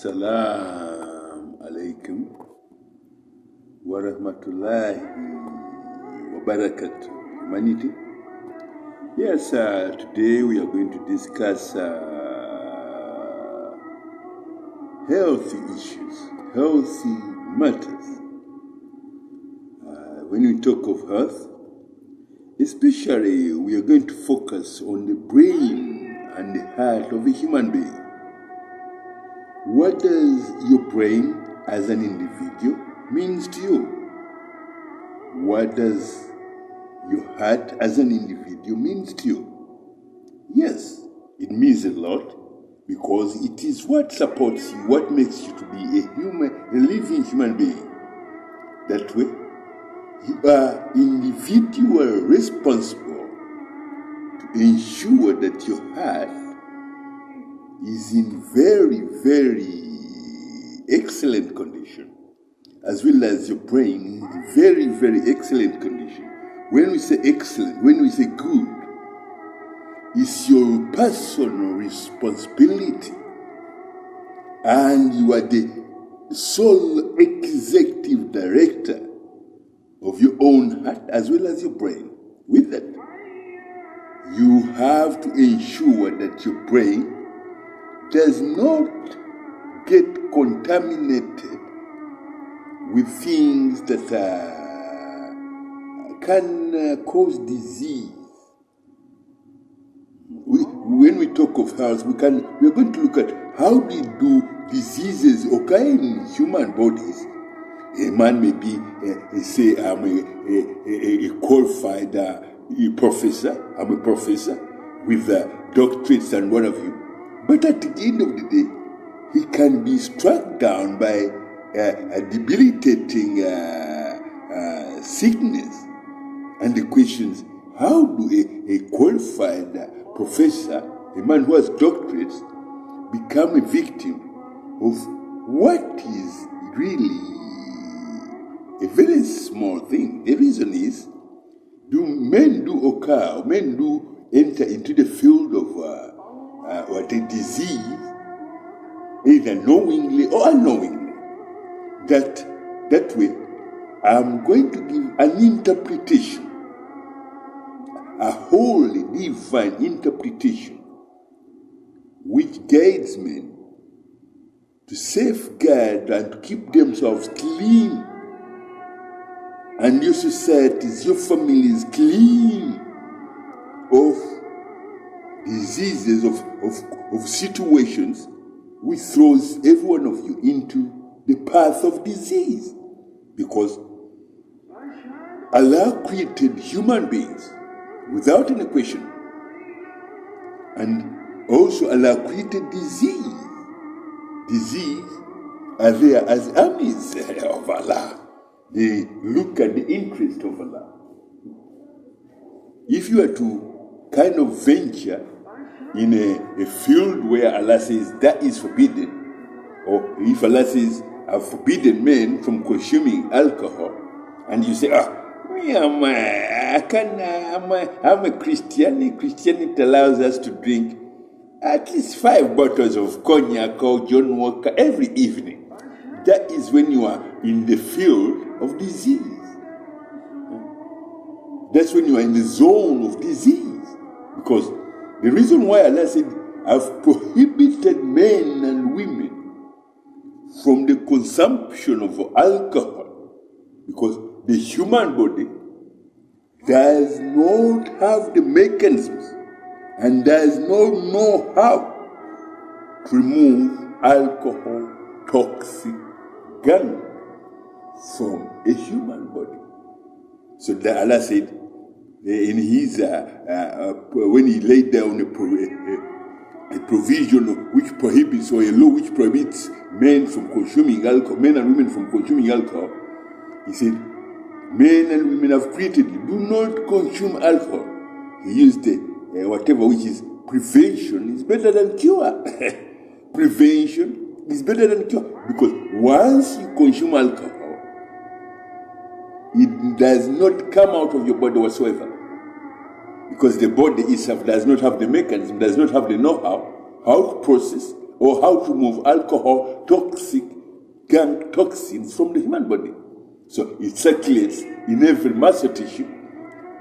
Assalamu alaikum wa rahmatullahi wa barakatuh. Humanity. Yes, today we are going to discuss healthy issues, healthy matters. When we talk of health, especially we are going to focus on the brain and the heart of a human being. What does your brain as an individual means to you? What does your heart as an individual means to you? Yes, it means a lot because it is what supports you, what makes you to be a living human being. That way, you are individually responsible to ensure that your heart is in very, very excellent condition, as well as your brain is in very, very excellent condition. When we say excellent, when we say good, it's your personal responsibility, and you are the sole executive director of your own heart as well as your brain. With that, you have to ensure that your brain does not get contaminated with things that can cause disease. When we talk of health, we are going to look at how do diseases occur in human bodies. A man may be, say, I'm a qualified professor. I'm a professor with doctorates and what have you. But at the end of the day, he can be struck down by a debilitating sickness. And the question is, how do a qualified professor, a man who has doctorates, become a victim of what is really a very small thing? The reason is, men do enter into the field of or the disease, either knowingly or unknowingly. That way, I'm going to give an interpretation, a holy, divine interpretation, which guides men to safeguard and to keep themselves clean, and your societies, your families clean of diseases, of situations which throws every one of you into the path of disease. Because Allah created human beings without any question. And also Allah created disease. Disease are there as armies of Allah. They look at the interest of Allah. If you are to kind of venture in a field where Allah says that is forbidden, or if Allah says I've forbidden men from consuming alcohol, and you say, I'm a Christian. Christianity allows us to drink at least 5 bottles of cognac or John Walker every evening. That is when you are in the field of disease. That's when you are in the zone of disease. Because the reason why Allah said, I've prohibited men and women from the consumption of alcohol, because the human body does not have the mechanisms and does not know how to remove alcohol toxic gunk from a human body. So that Allah said in his when he laid down a provision which prohibits, or a law which prohibits men from consuming alcohol, men and women from consuming alcohol, he said, men and women have created you, do not consume alcohol. He used whatever which is prevention is better than cure. Prevention is better than cure. Because once you consume alcohol, it does not come out of your body whatsoever. Because the body itself does not have the mechanism, does not have the know-how, how to process or how to remove alcohol gang toxins from the human body. So it circulates in every muscle tissue,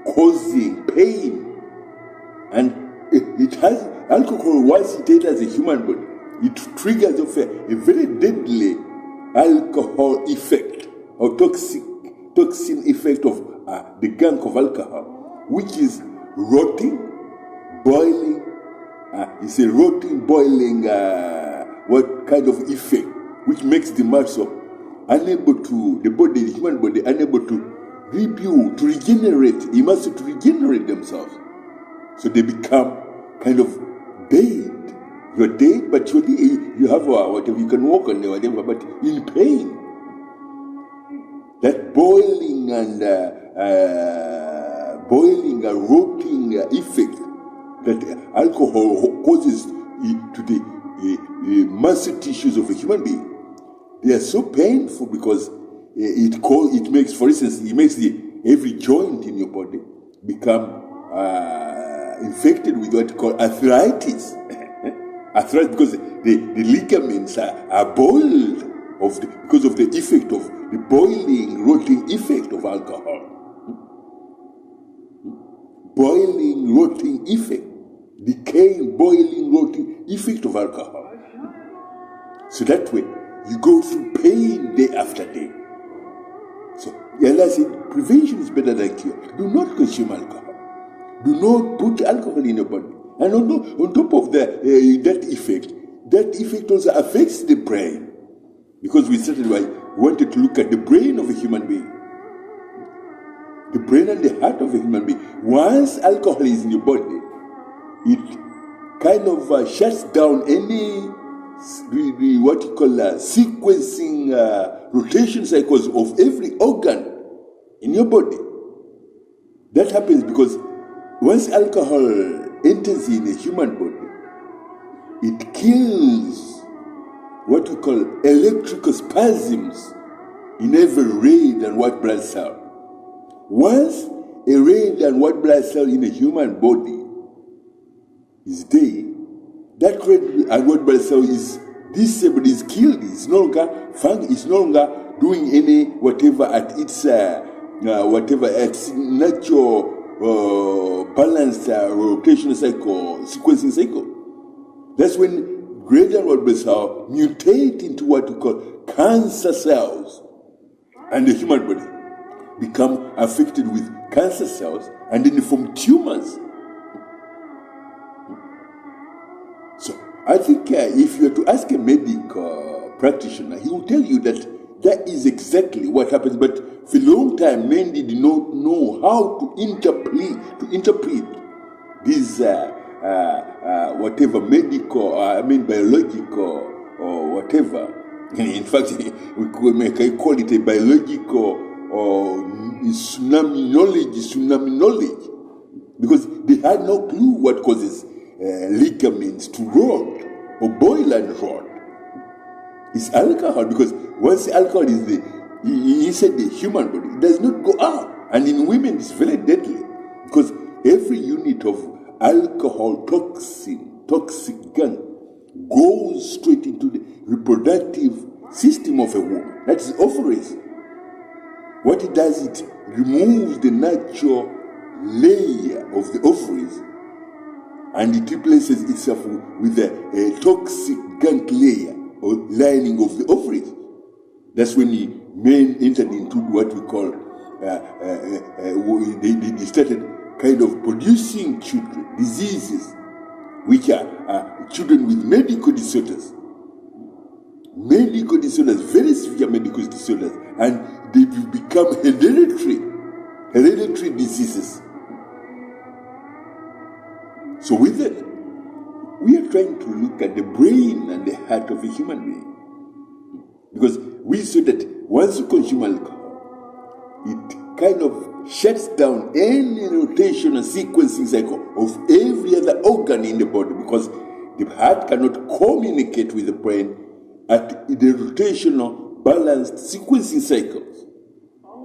causing pain. And it has alcohol, once it enters the human body, it triggers a very deadly alcohol effect or toxin effect of the gang of alcohol, which is rotting, boiling. It's a rotting, boiling, what kind of effect, which makes the muscle unable to, the human body, unable to rebuild, to regenerate, the muscle to regenerate themselves. So they become kind of dead. You're dead, but you have whatever, you can walk on whatever, but in pain. That boiling and rotting effect that alcohol causes to the muscle tissues of a human being, they are so painful because it makes, for instance, it makes every joint in your body become infected with what you call arthritis. Arthritis, because the ligaments are boiled because of the effect of the boiling, rotting effect of alcohol. Boiling, rotting effect. Decaying, boiling, rotting effect of alcohol. So that way, you go through pain day after day. So, as I said, prevention is better than cure. Do not consume alcohol. Do not put alcohol in your body. And on top of that effect also affects the brain. Because we wanted to look at the brain of a human being. The brain and the heart of a human being. Once alcohol is in your body, it kind of shuts down any what you call sequencing rotation cycles of every organ in your body. That happens because once alcohol enters in a human body, it kills what we call electrical spasms in every red and white blood cell. Once a red and white blood cell in a human body is dead, that red and white blood cell is disabled, is killed, it's no longer doing any whatever at its natural balanced rotational cycle, sequencing cycle. That's when red and white blood cells mutate into what we call cancer cells, and the human body become affected with cancer cells, and then they form tumors. So I think if you were to ask a medical practitioner, he will tell you that that is exactly what happens. But for a long time, men did not know how to interpret these whatever medical, biological or whatever. In fact, we may call it a biological or tsunami knowledge, because they had no clue what causes ligaments to rot or boil and rot. It's alcohol, because once alcohol is inside the human body, it does not go out. And in women, it's very deadly, because every unit of alcohol toxic gang goes straight into the reproductive system of a woman. That is ovaries. What it does, it removes the natural layer of the ovaries, and it replaces itself with a toxic gunk layer or lining of the ovaries. That's when the men entered into what we call, they started kind of producing children, diseases, which are children with medical disorders. Medical disorders, very severe medical disorders, and they become hereditary diseases. So with it, we are trying to look at the brain and the heart of a human being. Because we saw that once you consume alcohol, it kind of shuts down any rotational sequencing cycle of every other organ in the body, because the heart cannot communicate with the brain at the rotational balanced sequencing cycles.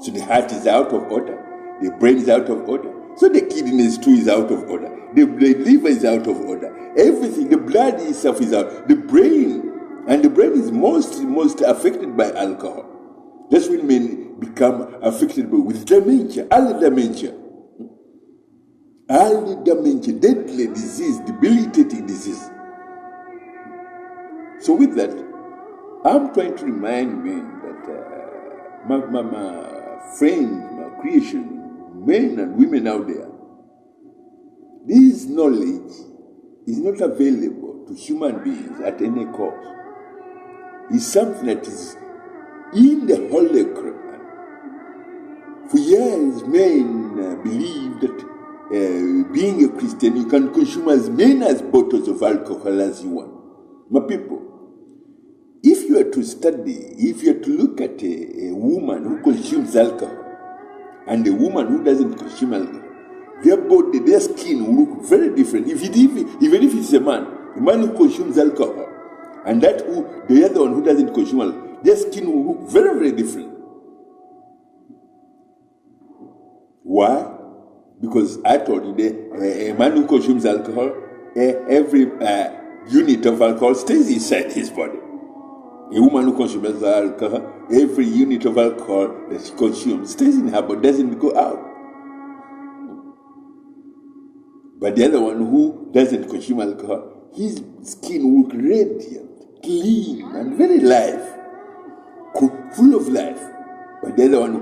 So the heart is out of order, the brain is out of order, so the kidneys too is out of order, the liver is out of order, everything. The blood itself is out. The brain, and the brain is most affected by alcohol. That's when men become affected with dementia, early dementia, deadly disease, debilitating disease. So with that, I'm trying to remind men that my friends, my creation, men and women out there, this knowledge is not available to human beings at any cost. It's something that is in the Holy Quran. For years, men believe that being a Christian, you can consume as many as bottles of alcohol as you want. My people, if you are to study, if you are to look at a woman who consumes alcohol and a woman who doesn't consume alcohol, their body, their skin will look very different. Even if it's a man who consumes alcohol, and the other one who doesn't consume alcohol, their skin will look very, very different. Why? Because I told you, a man who consumes alcohol, every unit of alcohol stays inside his body. A woman who consumes alcohol, every unit of alcohol that she consumes stays in her body, doesn't go out. But the other one who doesn't consume alcohol, his skin will look radiant, clean, and very live, full of life. But the other one,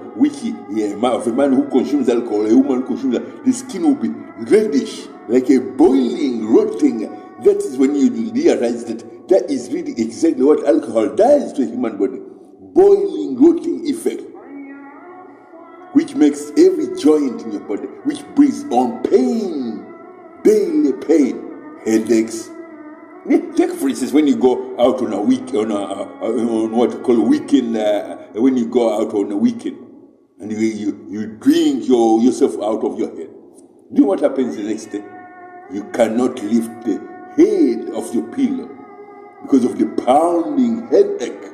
of a man who consumes alcohol, a woman who consumes alcohol, the skin will be reddish, like a boiling, rotting. That is when you realize that is really exactly what alcohol does to a human body. Boiling, rotting effect, which makes every joint in your body, which brings on pain, daily pain, headaches. Take for instance, when you go out on a on what you call a weekend, when you go out on a weekend and you drink yourself out of your head. Do you know what happens the next day? You cannot lift the head of your pillow because of the pounding headache.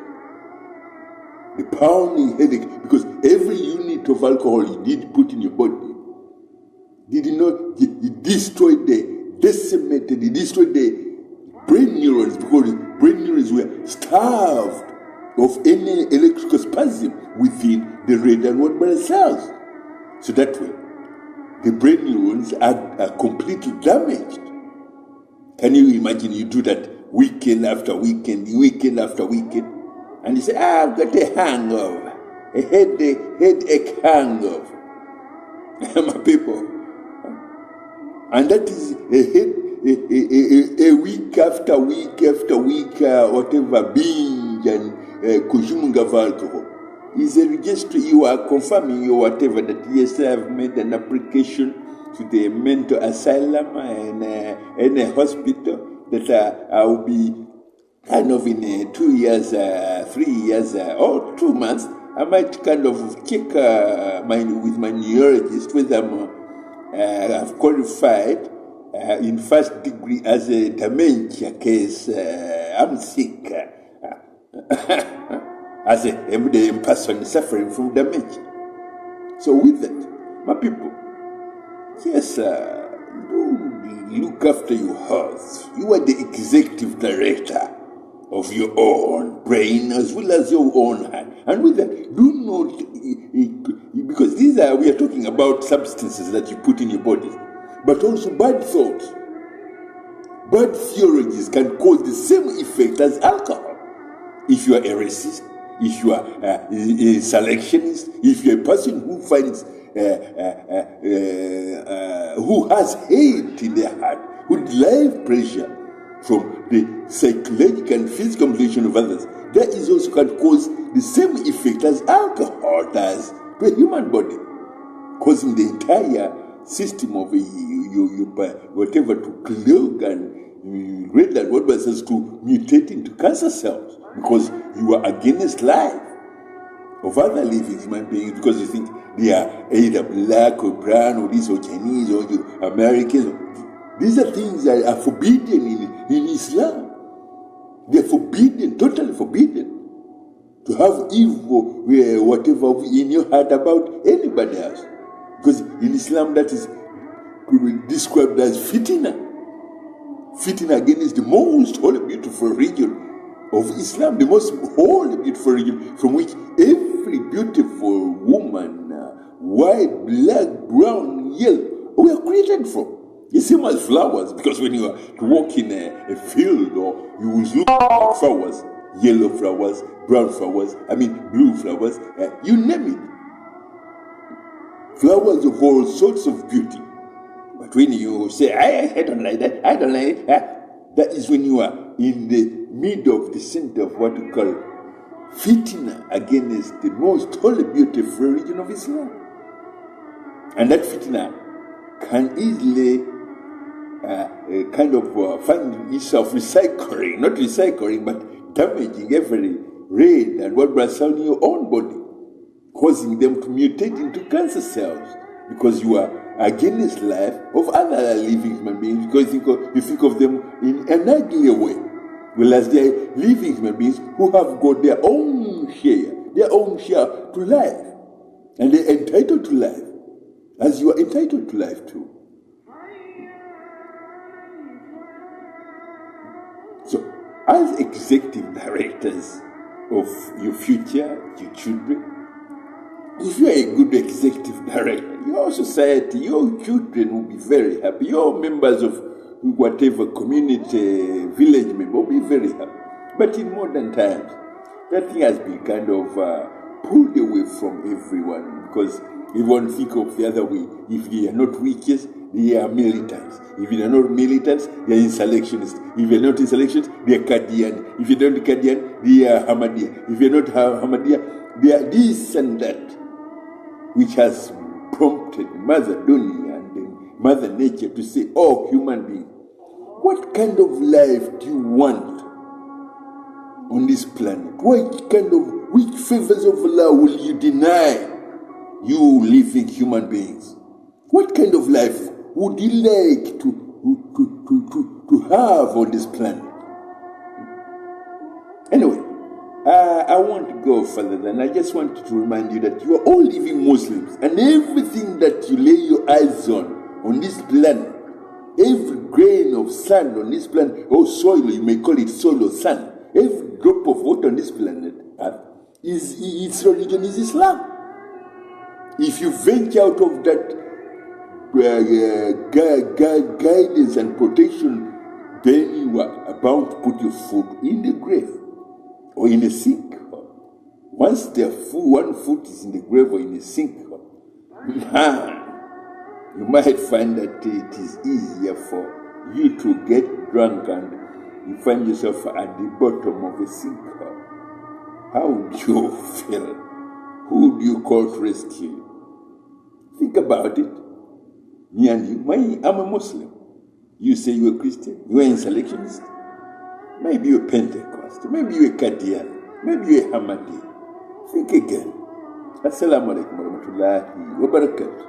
The pounding headache, because every unit of alcohol you did put in your body it destroyed the brain neurons, because brain neurons were starved of any electrical spasm within the red and white blood cells. So that way, the brain neurons are completely damaged. Can you imagine you do that weekend after weekend, and you say, I've got a hangover, a headache hangover. My people. And that is a week after week, whatever, binge and consuming of alcohol. Is a register, you are confirming or whatever that yes, I have made an application to the mental asylum and a hospital that I will be kind of in 2 years, 3 years, or 2 months. I might kind of check with my neurologist whether I've qualified in first degree as a dementia case. I'm sick as a everyday person suffering from dementia. So with that, my people, yes, do look after your health. You are the executive director of your own brain as well as your own heart. And with that, do not, because we are talking about substances that you put in your body, but also bad thoughts. Bad theologies can cause the same effect as alcohol. If you are a racist, if you are a selectionist, if you are a person who finds, who has hate in their heart, who derive pressure from the psychological and physical manipulation of others, that is also can cause the same effect as alcohol does to a human body, causing the entire system of whatever to clog and red and what cells to mutate into cancer cells, because you are against life of other living human beings, because you think they are either black or brown or this or Chinese or Americans. These are things that are forbidden in Islam. They are forbidden, totally forbidden, to have evil, whatever in your heart about anybody else. Because in Islam that is described as fitna. fitting against the most holy, beautiful religion of Islam, the most holy, beautiful religion from which every beautiful woman, white, black, brown, yellow, we are created from. The same as flowers, because when you are to walk in a field, or you will look at flowers, yellow flowers, brown flowers, blue flowers, you name it. Flowers of all sorts of beauty. But when you say, I don't like that, I don't like it, that is when you are in the middle of the center of what we call fitna against the most holy, beautiful religion of Islam. And that fitna can easily find itself recycling, not recycling, but damaging every red and what was in your own body, causing them to mutate into cancer cells, because you are against life of other living human beings, because you think of them in an uglier way, whereas they are living human beings who have got their own share to life, and they're entitled to life, as you are entitled to life too. So, as executive directors of your future, your children, if you are a good executive director, your society, your children will be very happy. Your members of whatever community, village member will be very happy. But in modern times, that thing has been kind of pulled away from everyone, because everyone think of the other way. If they are not witches, they are militants. If they are not militants, they are insurrectionists. If they are not insurrectionists, they are Qadian. If they are not Qadian, they are Ahmadiyya. If they are not Ahmadiyya, they are this and that, which has prompted Mother Dunya and Mother Nature to say, oh, human being, what kind of life do you want on this planet? Which favors of Allah will you deny, you living human beings? What kind of life would you like to have on this planet? Anyway, I want to go further than I just wanted to remind you that you are all living Muslims, and everything that you lay your eyes on this planet, every grain of sand on this planet, or soil, you may call it soil or sand, every drop of water on this planet, its religion is Islam. If you venture out of that guidance and protection, then you are about to put your foot in the grave or in a sink. Once one foot is in the grave or in a sink, you might find that it is easier for you to get drunk and you find yourself at the bottom of a sink. How would you feel? Who do you call to rescue you? Think about it. Me and you, I'm a Muslim. You say you're a Christian, you're an insurrectionist. Maybe you're Pentecost, maybe you're a Qadian, maybe you're a Ahmadi. Think again. Assalamu alaikum warahmatullahi wabarakatuh.